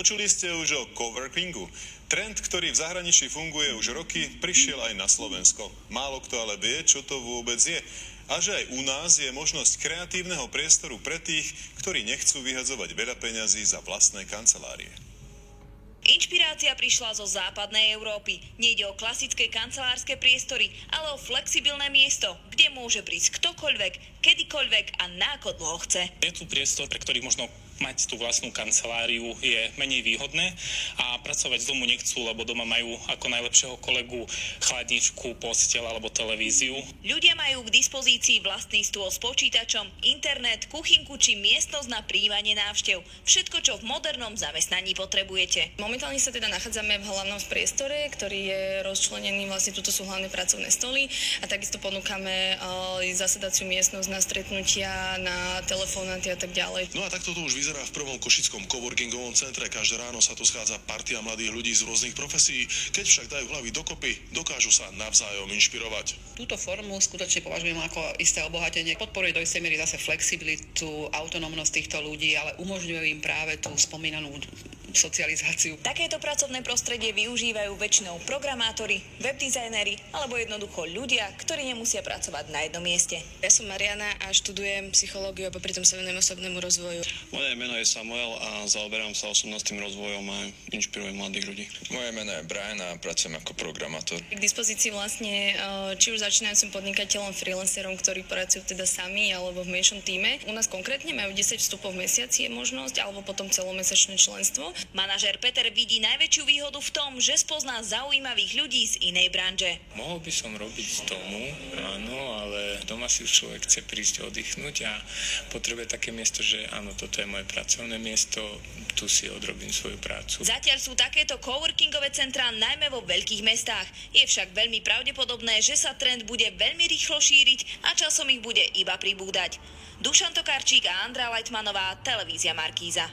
Počuli ste už o coworkingu. Trend, ktorý v zahraničí funguje už roky, prišiel aj na Slovensko. Málo kto ale vie, čo to vôbec je. A že aj u nás je možnosť kreatívneho priestoru pre tých, ktorí nechcú vyhadzovať veľa peňazí za vlastné kancelárie. Inšpirácia prišla zo západnej Európy. Nejde o klasické kancelárske priestory, ale o flexibilné miesto, kde môže prísť ktokoľvek, kedykoľvek a na ako dlho chce. Je tu priestor, pre ktorých možno mať tú vlastnú kanceláriu je menej výhodné a pracovať z domu nechcú, lebo doma majú ako najlepšieho kolegu chladničku, posteľ alebo televíziu. Ľudia majú k dispozícii vlastný stôl s počítačom, internet, kuchynku či miestnosť na prijímanie návštev. Všetko, čo v modernom zamestnaní potrebujete. Momentálne sa teda nachádzame v hlavnom priestore, ktorý je rozčlenený, vlastne tuto sú hlavné pracovné stoly a takisto ponúkame zasadaciu miestnosť na stretnutia, na telefonáty a tak ďalej. No a takto to už vyzerá v prvom košickom coworkingovom centre. Každé ráno sa tu schádza partia mladých ľudí z rôznych profesí. Keď však dajú hlavy dokopy, dokážu sa navzájom inšpirovať. Túto formu skutočne považujem ako isté obohatenie. Podporuje do istej miery zase flexibilitu, autonómnosť týchto ľudí, ale umožňuje im práve tú spomínanú socializáciu. Takéto pracovné prostredie využívajú väčšinou programátori, webdizajneri alebo jednoducho ľudia, ktorí nemusia pracovať na jednom mieste. Ja som Mariana a študujem psychológiu a popri tom sa venujem osobnému rozvoju. Moje meno je Samuel a zaoberám sa osobnostným rozvojom a inšpirujem mladých ľudí. Moje meno je Brian a pracujem ako programátor. K dispozícii vlastne či už začínajúcim podnikateľom, freelancerom, ktorí pracujú teda sami alebo v menšom tíme. U nás konkrétne majú 10 vstupov v mesiaci je možnosť alebo potom celomesačné členstvo. Manažér Peter vidí najväčšiu výhodu v tom, že spozná zaujímavých ľudí z inej branže. Mohol by som robiť z domu, áno, ale doma si už človek chce prísť oddychnúť a potrebuje také miesto, že áno, toto je moje pracovné miesto, tu si odrobím svoju prácu. Zatiaľ sú takéto coworkingové centrá najmä vo veľkých mestách. Je však veľmi pravdepodobné, že sa trend bude veľmi rýchlo šíriť a časom ich bude iba pribúdať. Dušan Tokarčík a Andrá Lajtmanová, televízia Markíza.